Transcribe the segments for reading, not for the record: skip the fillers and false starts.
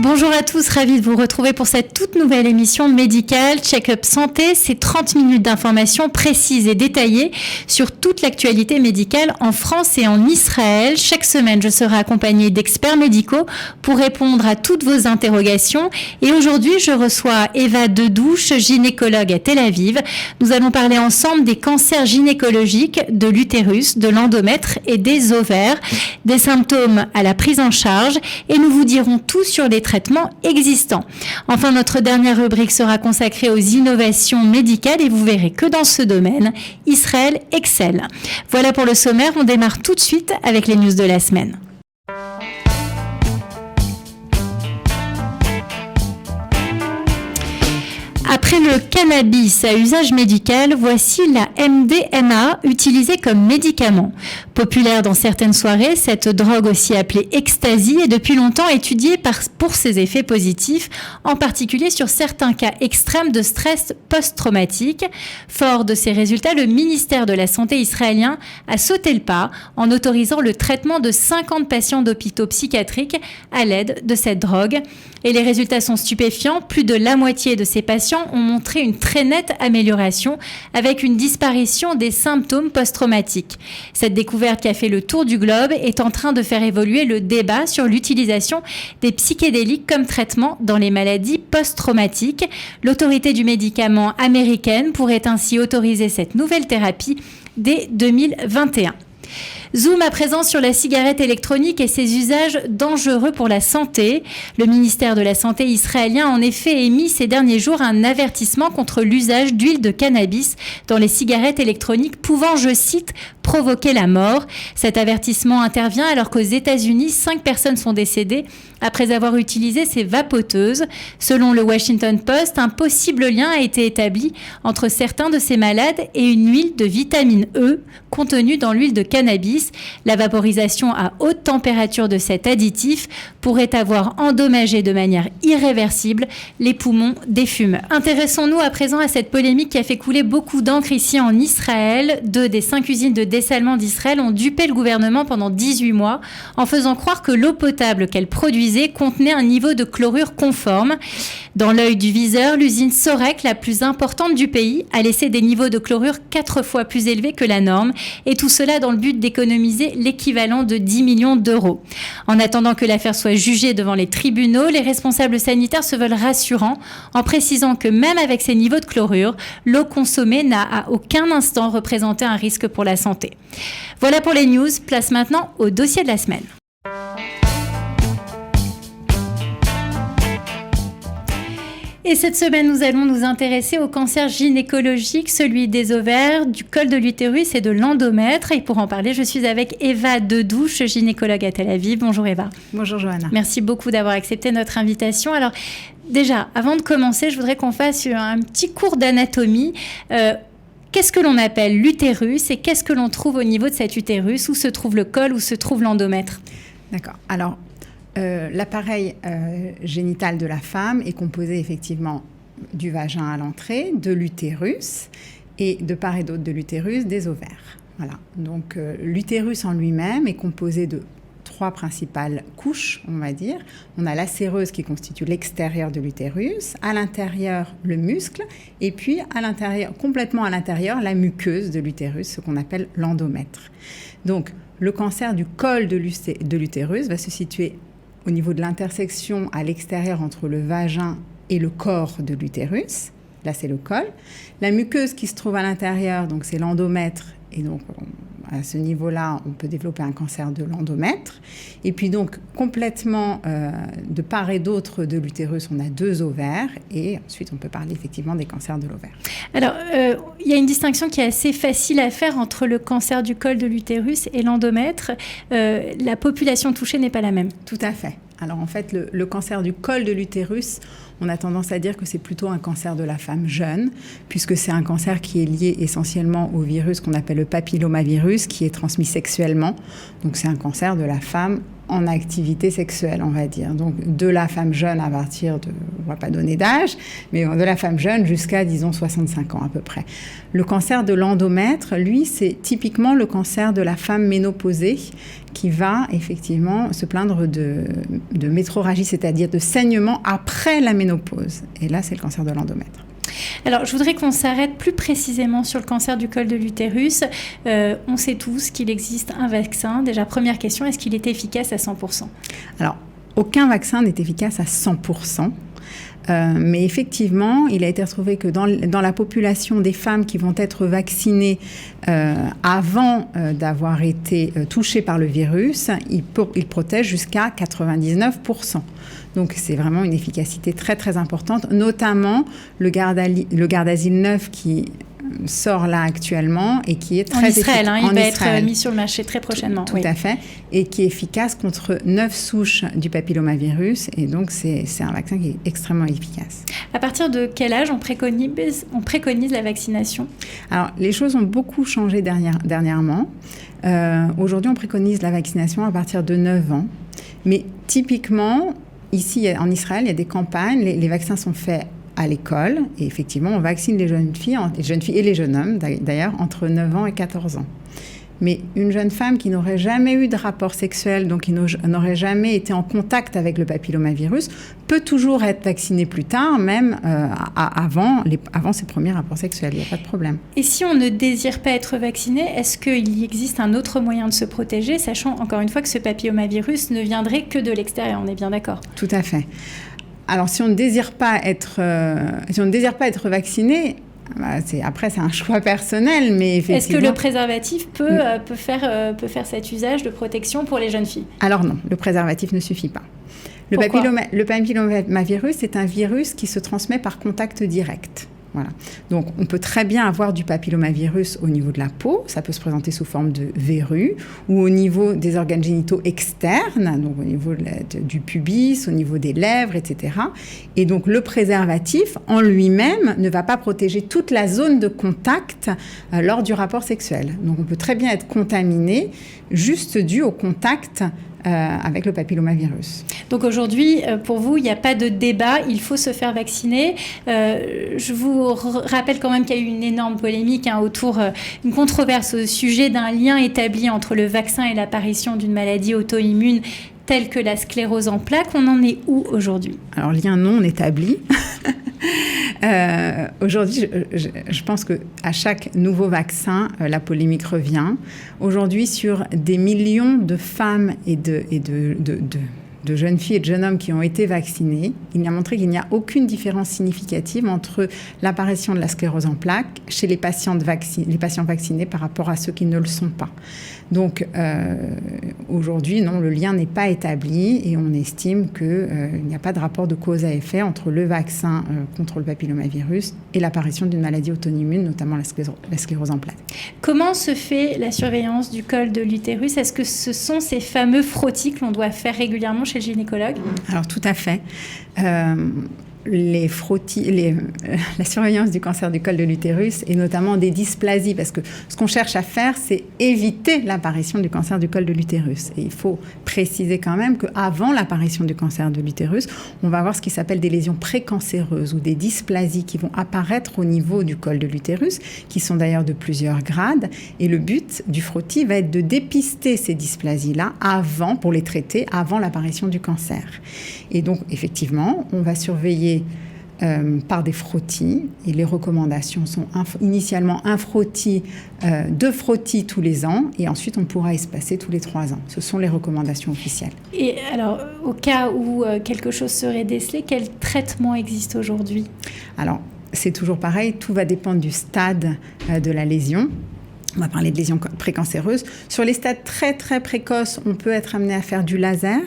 Bonjour à tous, ravie de vous retrouver pour cette toute nouvelle émission médicale Check-up Santé. C'est 30 minutes d'informations précises et détaillées sur toute l'actualité médicale en France et en Israël. Chaque semaine, je serai accompagnée d'experts médicaux pour répondre à toutes vos interrogations. Et aujourd'hui, je reçois Eva Dedouche, gynécologue à Tel Aviv. Nous allons parler ensemble des cancers gynécologiques, de l'utérus, de l'endomètre et des ovaires, des symptômes à la prise en charge, et nous vous dirons tout sur les traitements existants. Enfin, notre dernière rubrique sera consacrée aux innovations médicales et vous verrez que dans ce domaine, Israël excelle. Voilà pour le sommaire, on démarre tout de suite avec les news de la semaine. Après le cannabis à usage médical, voici la MDMA utilisée comme médicament. Populaire dans certaines soirées, cette drogue aussi appelée ecstasy est depuis longtemps étudiée pour ses effets positifs, en particulier sur certains cas extrêmes de stress post-traumatique. Fort de ces résultats, le ministère de la Santé israélien a sauté le pas en autorisant le traitement de 50 patients d'hôpitaux psychiatriques à l'aide de cette drogue. Et les résultats sont stupéfiants. Plus de la moitié de ces patients ont montré une très nette amélioration avec une disparition des symptômes post-traumatiques. Cette découverte qui a fait le tour du globe est en train de faire évoluer le débat sur l'utilisation des psychédéliques comme traitement dans les maladies post-traumatiques. L'autorité du médicament américaine pourrait ainsi autoriser cette nouvelle thérapie dès 2021. Zoom à présent sur la cigarette électronique et ses usages dangereux pour la santé. Le ministère de la Santé israélien a en effet émis ces derniers jours un avertissement contre l'usage d'huile de cannabis dans les cigarettes électroniques pouvant, je cite, provoquer la mort. Cet avertissement intervient alors qu'aux États-Unis, 5 personnes sont décédées après avoir utilisé ces vapoteuses. Selon le Washington Post, un possible lien a été établi entre certains de ces malades et une huile de vitamine E contenue dans l'huile de cannabis. La vaporisation à haute température de cet additif pourrait avoir endommagé de manière irréversible les poumons des fumeurs. Intéressons-nous à présent à cette polémique qui a fait couler beaucoup d'encre ici en Israël. 2 des 5 usines de dessalement d'Israël ont dupé le gouvernement pendant 18 mois en faisant croire que l'eau potable qu'elles produisaient contenait un niveau de chlorure conforme. Dans l'œil du viseur, l'usine Sorek, la plus importante du pays, a laissé des niveaux de chlorure 4 fois plus élevés que la norme, et tout cela dans le but d'économiser l'équivalent de 10 millions d'euros. En attendant que l'affaire soit jugée devant les tribunaux, les responsables sanitaires se veulent rassurants en précisant que même avec ces niveaux de chlorure, l'eau consommée n'a à aucun instant représenté un risque pour la santé. Voilà pour les news, place maintenant au dossier de la semaine. Et cette semaine, nous allons nous intéresser au cancer gynécologique, celui des ovaires, du col de l'utérus et de l'endomètre. Et pour en parler, je suis avec Eva Dedouche, gynécologue à Tel Aviv. Bonjour Eva. Bonjour Johanna. Merci beaucoup d'avoir accepté notre invitation. Alors déjà, avant de commencer, je voudrais qu'on fasse un petit cours d'anatomie. Qu'est-ce que l'on appelle l'utérus et qu'est-ce que l'on trouve au niveau de cet utérus? Où se trouve le col, où se trouve l'endomètre? D'accord. Alors, l'appareil génital de la femme est composé effectivement du vagin à l'entrée, de l'utérus et de part et d'autre de l'utérus, des ovaires. Voilà. Donc, l'utérus en lui-même est composé de 3 principales couches, on va dire. On a la séreuse qui constitue l'extérieur de l'utérus, à l'intérieur le muscle, et puis à l'intérieur, complètement à l'intérieur, la muqueuse de l'utérus, ce qu'on appelle l'endomètre. Donc, le cancer du col de l'utérus va se situer au niveau de l'intersection à l'extérieur entre le vagin et le corps de l'utérus. Là, c'est le col. La muqueuse qui se trouve à l'intérieur, donc c'est l'endomètre. Et donc, à ce niveau-là, on peut développer un cancer de l'endomètre. Et puis donc, complètement de part et d'autre de l'utérus, on a 2 ovaires. Et ensuite, on peut parler effectivement des cancers de l'ovaire. Alors, il y a une distinction qui est assez facile à faire entre le cancer du col de l'utérus et l'endomètre. La population touchée n'est pas la même. Tout à fait. Alors en fait, le cancer du col de l'utérus, on a tendance à dire que c'est plutôt un cancer de la femme jeune, puisque c'est un cancer qui est lié essentiellement au virus qu'on appelle le papillomavirus, qui est transmis sexuellement. Donc c'est un cancer de la femme en activité sexuelle, on va dire. Donc, de la femme jeune à partir de, on ne va pas donner d'âge, mais de la femme jeune jusqu'à, disons, 65 ans à peu près. Le cancer de l'endomètre, lui, c'est typiquement le cancer de la femme ménopausée qui va effectivement se plaindre de métrorragie, c'est-à-dire de saignement après la ménopause. Et là, c'est le cancer de l'endomètre. Alors, je voudrais qu'on s'arrête plus précisément sur le cancer du col de l'utérus. On sait tous qu'il existe un vaccin. Déjà, première question, est-ce qu'il est efficace à 100%? Alors, aucun vaccin n'est efficace à 100%. Mais effectivement, il a été retrouvé que dans la population des femmes qui vont être vaccinées avant d'avoir été touchées par le virus, il protège jusqu'à 99%. Donc, c'est vraiment une efficacité très, très importante, notamment le Gardasil 9 qui sort là actuellement et qui est très efficace. Il va être mis sur le marché très prochainement. Tout à fait. Et qui est efficace contre 9 souches du papillomavirus. Et donc, c'est un vaccin qui est extrêmement efficace. À partir de quel âge on préconise la vaccination? Alors, les choses ont beaucoup changé dernièrement. Aujourd'hui, on préconise la vaccination à partir de 9 ans. Mais typiquement, ici, en Israël, il y a des campagnes. Les vaccins sont faits à l'école. Et effectivement, on vaccine les jeunes filles et les jeunes hommes, d'ailleurs, entre 9 ans et 14 ans. Mais une jeune femme qui n'aurait jamais eu de rapport sexuel, donc qui n'aurait jamais été en contact avec le papillomavirus, peut toujours être vaccinée plus tard, même avant ses premiers rapports sexuels. Il n'y a pas de problème. Et si on ne désire pas être vacciné, est-ce qu'il existe un autre moyen de se protéger, sachant encore une fois que ce papillomavirus ne viendrait que de l'extérieur? On est bien d'accord? Tout à fait. Alors, si on ne désire pas être vacciné, après, c'est un choix personnel, mais effectivement... Est-ce que le préservatif peut faire cet usage de protection pour les jeunes filles? Alors non, le préservatif ne suffit pas. Le papillomavirus est un virus qui se transmet par contact direct. Voilà. Donc, on peut très bien avoir du papillomavirus au niveau de la peau, ça peut se présenter sous forme de verrue, ou au niveau des organes génitaux externes, donc au niveau du pubis, au niveau des lèvres, etc. Et donc, le préservatif, en lui-même, ne va pas protéger toute la zone de contact lors du rapport sexuel. Donc, on peut très bien être contaminé juste dû au contact avec le papillomavirus. Donc aujourd'hui, pour vous, il n'y a pas de débat, il faut se faire vacciner. Je vous rappelle quand même qu'il y a eu une énorme polémique autour, une controverse au sujet d'un lien établi entre le vaccin et l'apparition d'une maladie auto-immune telle que la sclérose en plaques. On en est où aujourd'hui? Alors, lien non établi. Aujourd'hui, je pense qu'à chaque nouveau vaccin, la polémique revient. Aujourd'hui, sur des millions de femmes et de jeunes filles et de jeunes hommes qui ont été vaccinés, il a montré qu'il n'y a aucune différence significative entre l'apparition de la sclérose en plaques chez les patients vaccinés par rapport à ceux qui ne le sont pas. Donc, aujourd'hui, non, le lien n'est pas établi et on estime qu'il n'y a pas de rapport de cause à effet entre le vaccin contre le papillomavirus et l'apparition d'une maladie auto-immune, notamment la sclérose en plaques. Comment se fait la surveillance du col de l'utérus? Est-ce que ce sont ces fameux frottis que l'on doit faire régulièrement chez le gynécologue? Alors, tout à fait. La surveillance du cancer du col de l'utérus et notamment des dysplasies, parce que ce qu'on cherche à faire, c'est éviter l'apparition du cancer du col de l'utérus. Et il faut préciser quand même qu'avant l'apparition du cancer de l'utérus, on va avoir ce qui s'appelle des lésions précancéreuses ou des dysplasies qui vont apparaître au niveau du col de l'utérus, qui sont d'ailleurs de plusieurs grades. Et le but du frottis va être de dépister ces dysplasies-là pour les traiter avant l'apparition du cancer. Et donc, effectivement, on va surveiller par des frottis. Et les recommandations sont initialement deux frottis tous les ans et ensuite on pourra espacer tous les 3 ans. Ce sont les recommandations officielles. Et alors, au cas où quelque chose serait décelé, quel traitement existe aujourd'hui? Alors, c'est toujours pareil, tout va dépendre du stade de la lésion. On va parler de lésions précancéreuses. Sur les stades très très précoces, on peut être amené à faire du laser.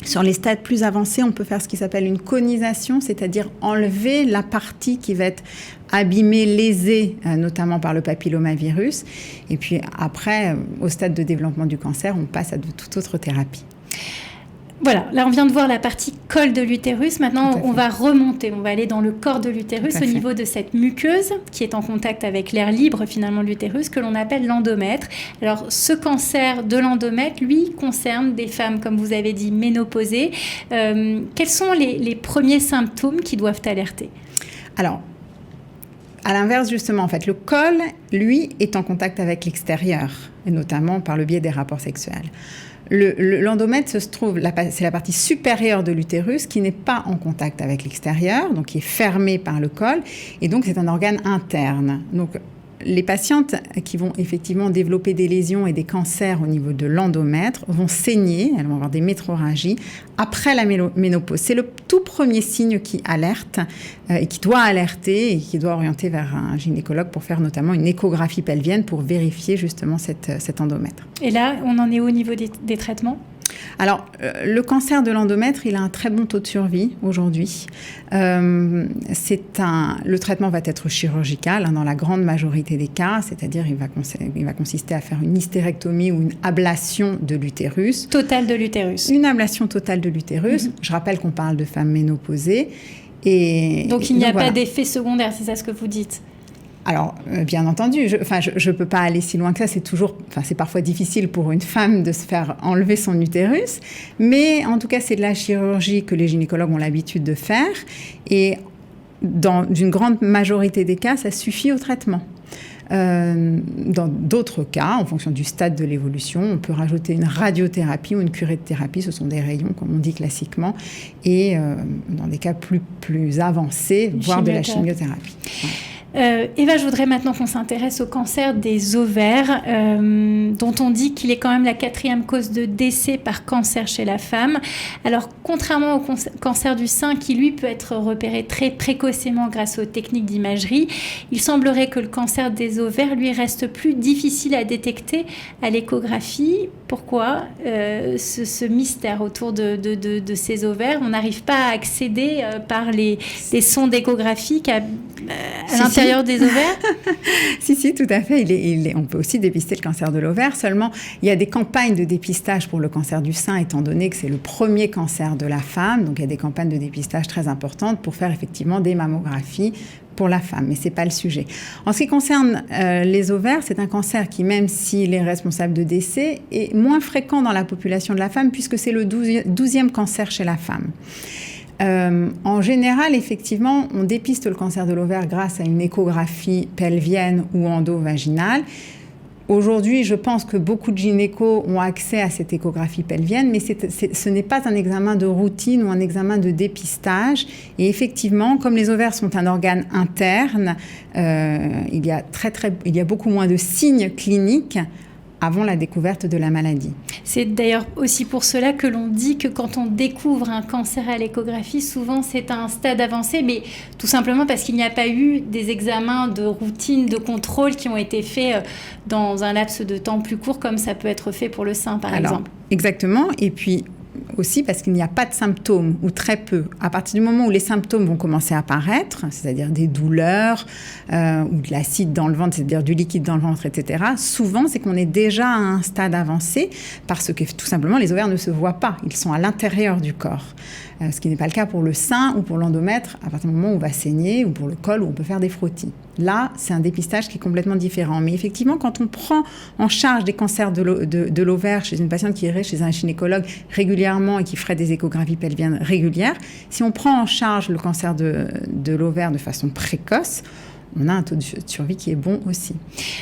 Sur les stades plus avancés, on peut faire ce qui s'appelle une conisation, c'est-à-dire enlever la partie qui va être abîmée, lésée, notamment par le papillomavirus. Et puis après, au stade de développement du cancer, on passe à de toute autre thérapie. Voilà, là on vient de voir la partie col de l'utérus. Maintenant, on va remonter, on va aller dans le corps de l'utérus au niveau de cette muqueuse qui est en contact avec l'air libre finalement de l'utérus que l'on appelle l'endomètre. Alors, ce cancer de l'endomètre, lui, concerne des femmes, comme vous avez dit, ménopausées. Quels sont les premiers symptômes qui doivent alerter ? Alors, à l'inverse, justement, en fait, le col, lui, est en contact avec l'extérieur, et notamment par le biais des rapports sexuels. L'endomètre se trouve, c'est la partie supérieure de l'utérus qui n'est pas en contact avec l'extérieur, donc qui est fermée par le col, et donc c'est un organe interne. Donc, les patientes qui vont effectivement développer des lésions et des cancers au niveau de l'endomètre vont saigner, elles vont avoir des métrorragies après la ménopause. C'est le tout premier signe qui alerte et qui doit alerter et qui doit orienter vers un gynécologue pour faire notamment une échographie pelvienne pour vérifier justement cet endomètre. Et là, on en est au niveau des traitements ? Alors, le cancer de l'endomètre, il a un très bon taux de survie aujourd'hui. Le traitement va être chirurgical dans la grande majorité des cas, c'est-à-dire il va consister à faire une hystérectomie ou une ablation de l'utérus. Totale de l'utérus. Une ablation totale de l'utérus. Je rappelle qu'on parle de femmes ménopausées. Donc il n'y a pas d'effet secondaire, c'est ça ce que vous dites ? Alors, bien entendu, je peux pas aller si loin que ça. C'est parfois difficile pour une femme de se faire enlever son utérus. Mais en tout cas, c'est de la chirurgie que les gynécologues ont l'habitude de faire. Et dans une grande majorité des cas, ça suffit au traitement. Dans d'autres cas, en fonction du stade de l'évolution, on peut rajouter une radiothérapie ou une curée de thérapie. Ce sont des rayons, comme on dit classiquement. Et dans des cas plus avancés, voire de la chimiothérapie. Ouais. Eva, je voudrais maintenant qu'on s'intéresse au cancer des ovaires, dont on dit qu'il est quand même la 4e cause de décès par cancer chez la femme. Alors, contrairement au cancer du sein, qui lui peut être repéré très précocement grâce aux techniques d'imagerie, il semblerait que le cancer des ovaires, lui, reste plus difficile à détecter à l'échographie. Pourquoi ce mystère autour de ces ovaires? On n'arrive pas à accéder par les sondes échographiques à l'intérieur des ovaires? Si, tout à fait. On peut aussi dépister le cancer de l'ovaire. Seulement, il y a des campagnes de dépistage pour le cancer du sein, étant donné que c'est le premier cancer de la femme. Donc, il y a des campagnes de dépistage très importantes pour faire effectivement des mammographies pour la femme. Mais ce n'est pas le sujet. En ce qui concerne les ovaires, c'est un cancer qui, même s'il est responsable de décès, est moins fréquent dans la population de la femme puisque c'est le 12e cancer chez la femme. En général, effectivement, on dépiste le cancer de l'ovaire grâce à une échographie pelvienne ou endovaginale. Aujourd'hui, je pense que beaucoup de gynécos ont accès à cette échographie pelvienne, mais ce n'est pas un examen de routine ou un examen de dépistage. Et effectivement, comme les ovaires sont un organe interne, il y a beaucoup moins de signes cliniques avant la découverte de la maladie. C'est d'ailleurs aussi pour cela que l'on dit que quand on découvre un cancer à l'échographie, souvent c'est à un stade avancé, mais tout simplement parce qu'il n'y a pas eu des examens de routine, de contrôle qui ont été faits dans un laps de temps plus court, comme ça peut être fait pour le sein, par exemple. Exactement, et puis aussi parce qu'il n'y a pas de symptômes, ou très peu. À partir du moment où les symptômes vont commencer à apparaître, c'est-à-dire des douleurs ou de l'acide dans le ventre, c'est-à-dire du liquide dans le ventre, etc., souvent, c'est qu'on est déjà à un stade avancé parce que tout simplement, les ovaires ne se voient pas. Ils sont à l'intérieur du corps. Ce qui n'est pas le cas pour le sein ou pour l'endomètre, à partir du moment où on va saigner, ou pour le col, où on peut faire des frottis. Là, c'est un dépistage qui est complètement différent. Mais effectivement, quand on prend en charge des cancers de l'ovaire chez une patiente qui irait chez un gynécologue régulièrement et qui ferait des échographies pelviennes régulières, si on prend en charge le cancer de l'ovaire de façon précoce, on a un taux de survie qui est bon aussi.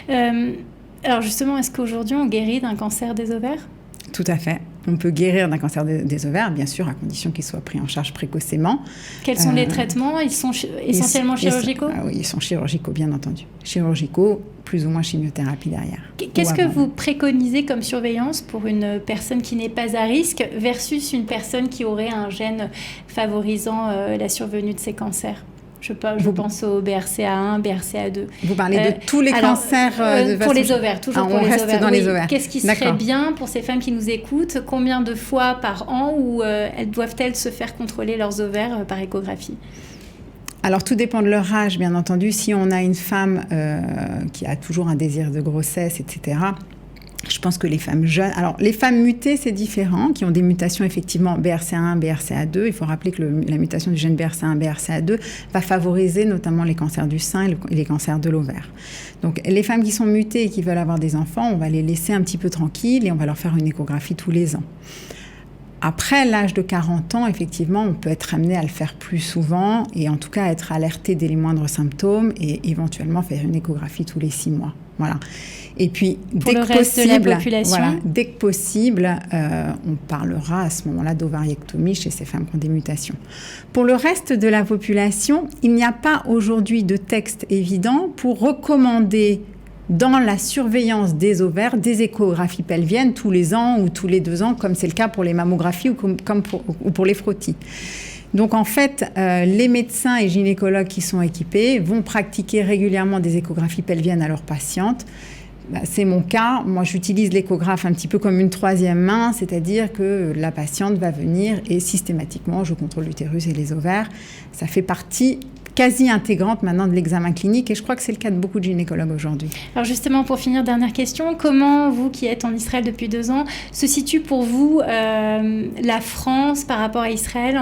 Alors justement, est-ce qu'aujourd'hui, on guérit d'un cancer des ovaires ? Tout à fait. On peut guérir d'un cancer des ovaires, bien sûr, à condition qu'il soit pris en charge précocement. Quels sont les traitements ? Ils sont essentiellement chirurgicaux ? Oui, ils sont chirurgicaux, bien entendu. Chirurgicaux, plus ou moins chimiothérapie derrière. Qu'est-ce que vous préconisez comme surveillance pour une personne qui n'est pas à risque versus une personne qui aurait un gène favorisant la survenue de ces cancers ? Je pense au BRCA1, BRCA2. Vous parlez de tous les cancers pour les ovaires, toujours pour les ovaires. On reste dans les ovaires. Qu'est-ce qui serait bien pour ces femmes qui nous écoutent ? Combien de fois par an elles doivent-elles se faire contrôler leurs ovaires par échographie ? Alors, tout dépend de leur âge, bien entendu. Si on a une femme qui a toujours un désir de grossesse, etc., Je pense que les femmes jeunes... Alors, les femmes mutées, c'est différent, qui ont des mutations effectivement BRCA1, BRCA2. Il faut rappeler que la mutation du gène BRCA1, BRCA2 va favoriser notamment les cancers du sein et les cancers de l'ovaire. Donc, les femmes qui sont mutées et qui veulent avoir des enfants, on va les laisser un petit peu tranquilles et on va leur faire une échographie tous les ans. Après l'âge de 40 ans, effectivement, on peut être amené à le faire plus souvent et en tout cas être alerté dès les moindres symptômes et éventuellement faire une échographie tous les 6 mois. Voilà. Et puis, dès que possible, on parlera à ce moment-là d'ovariectomie chez ces femmes qui ont des mutations. Pour le reste de la population, il n'y a pas aujourd'hui de texte évident pour recommander dans la surveillance des ovaires, des échographies pelviennes tous les ans ou tous les 2 ans, comme c'est le cas pour les mammographies ou pour les frottis. Donc en fait, les médecins et gynécologues qui sont équipés vont pratiquer régulièrement des échographies pelviennes à leurs patientes. C'est mon cas. Moi, j'utilise l'échographe un petit peu comme une 3e main, c'est-à-dire que la patiente va venir et systématiquement, je contrôle l'utérus et les ovaires. Ça fait partie quasi intégrante maintenant de l'examen clinique et je crois que c'est le cas de beaucoup de gynécologues aujourd'hui. Alors justement, pour finir, dernière question, comment vous qui êtes en Israël depuis 2 ans, se situe pour vous la France par rapport à Israël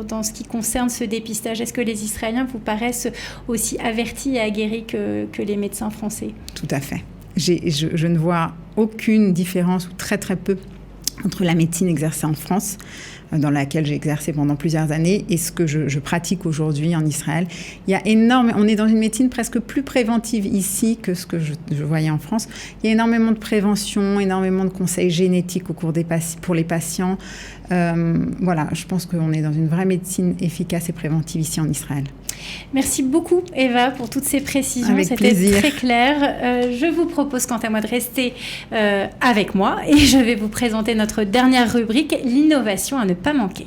dans ce qui concerne ce dépistage? Est-ce que les Israéliens vous paraissent aussi avertis et aguerris que les médecins français? Tout à fait. Je ne vois aucune différence ou très très peu entre la médecine exercée en France, dans laquelle j'ai exercé pendant plusieurs années, et ce que je pratique aujourd'hui en Israël. On est dans une médecine presque plus préventive ici que ce que je voyais en France. Il y a énormément de prévention, énormément de conseils génétiques pour les patients. Voilà, je pense qu'on est dans une vraie médecine efficace et préventive ici en Israël. Merci beaucoup Eva pour toutes ces précisions, avec c'était plaisir. Très clair. Je vous propose quant à moi de rester avec moi et je vais vous présenter notre dernière rubrique, l'innovation à ne pas manquer.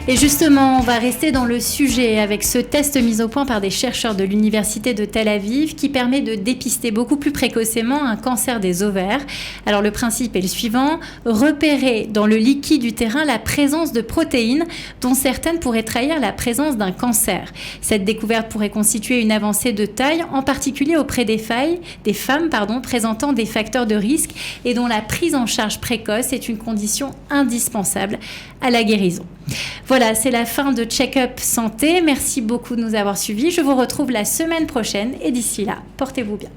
Et justement, on va rester dans le sujet avec ce test mis au point par des chercheurs de l'Université de Tel Aviv qui permet de dépister beaucoup plus précocement un cancer des ovaires. Alors le principe est le suivant, repérer dans le liquide utérin la présence de protéines dont certaines pourraient trahir la présence d'un cancer. Cette découverte pourrait constituer une avancée de taille, en particulier auprès des femmes présentant des facteurs de risque et dont la prise en charge précoce est une condition indispensable à la guérison. Voilà, c'est la fin de Check-up Santé. Merci beaucoup de nous avoir suivis. Je vous retrouve la semaine prochaine et d'ici là, portez-vous bien.